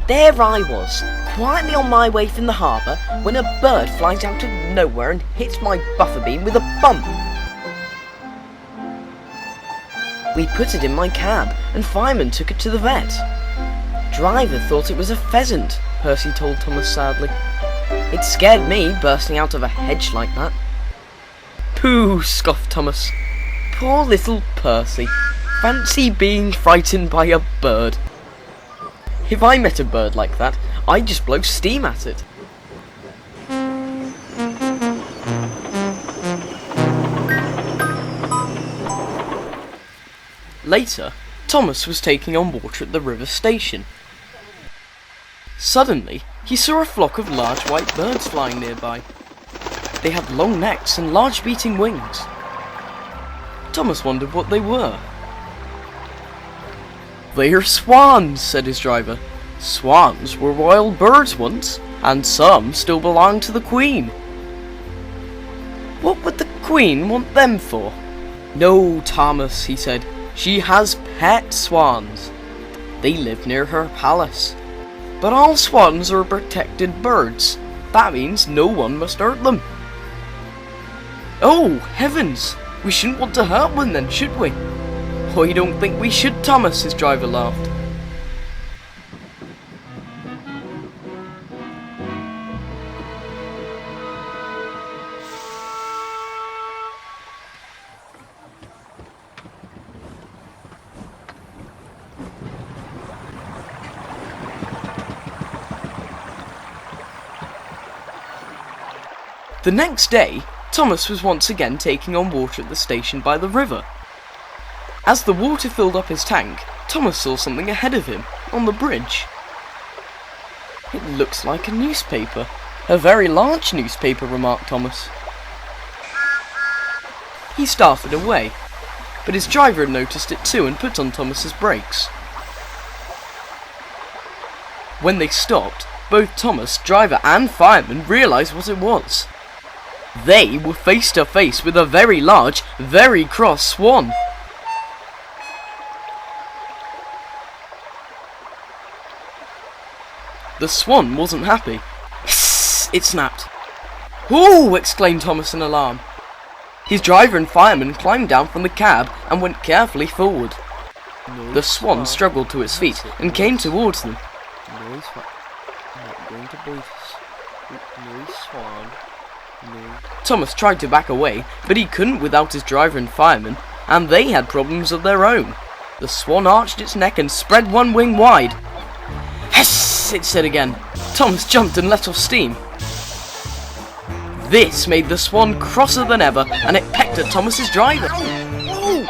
There I was, quietly on my way from the harbour, when a bird flies out of nowhere and hits my buffer beam with a bump. We put it in my cab, and fireman took it to the vet. Driver thought it was a pheasant, Percy told Thomas sadly. It scared me, bursting out of a hedge like that. Pooh, scoffed Thomas. Poor little Percy. Fancy being frightened by a bird. If I met a bird like that, I'd just blow steam at it. Later, Thomas was taking on water at the river station. Suddenly, he saw a flock of large white birds flying nearby. They had long necks and large beating wings. Thomas wondered what they were. "They are swans," said his driver. "Swans were royal birds once, and some still belong to the Queen." "What would the Queen want them for?" "No, Thomas," he said. "She has pet swans. They live near her palace. But all swans are protected birds. That means no one must hurt them." "Oh, heavens! We shouldn't want to hurt one then, should we?" "I don't think we should, Thomas," his driver laughed. The next day, Thomas was once again taking on water at the station by the river. As the water filled up his tank, Thomas saw something ahead of him, on the bridge. "It looks like a newspaper. A very large newspaper," remarked Thomas. He started away, but his driver had noticed it too and put on Thomas's brakes. When they stopped, both Thomas, driver and fireman realised what it was. They were face to face with a very large, very cross swan. The swan wasn't happy. "Hiss!" it snapped. "Oh!" exclaimed Thomas in alarm. His driver and fireman climbed down from the cab and went carefully forward. The swan struggled to its feet and came towards them. "No, swan. I'm not going to bite us. No, swan. No." Thomas tried to back away, but he couldn't without his driver and fireman, and they had problems of their own. The swan arched its neck and spread one wing wide. "Hiss!" it said again. Thomas jumped and let off steam. This made the swan crosser than ever, and it pecked at Thomas's driver. "Oh,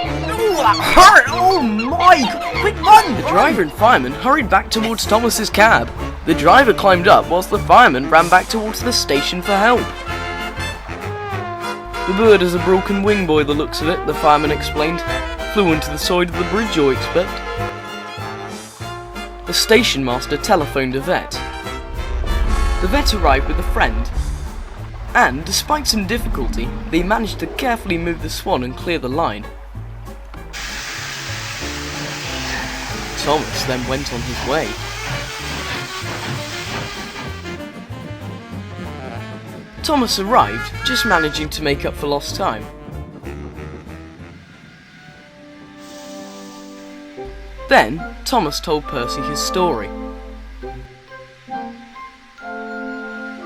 that hurt! Oh my! Quick, run!" The driver and fireman hurried back towards Thomas's cab. The driver climbed up whilst the fireman ran back towards the station for help. "The bird has a broken wing by the looks of it," the fireman explained. "Flew into the side of the bridge, I expect." The station master telephoned a vet. The vet arrived with a friend, and despite some difficulty, they managed to carefully move the swan and clear the line. Thomas then went on his way. Thomas arrived, just managing to make up for lost time. Then, Thomas told Percy his story.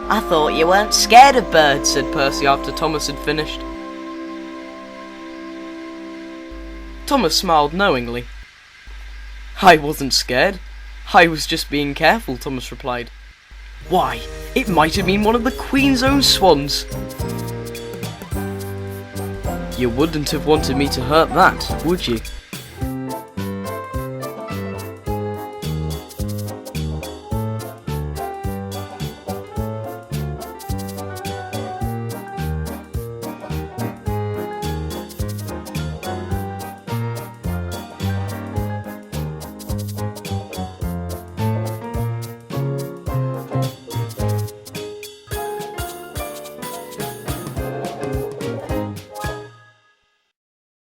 "I thought you weren't scared of birds," said Percy after Thomas had finished. Thomas smiled knowingly. "I wasn't scared. I was just being careful," Thomas replied. "Why, it might have been one of the Queen's own swans." "You wouldn't have wanted me to hurt that, would you?"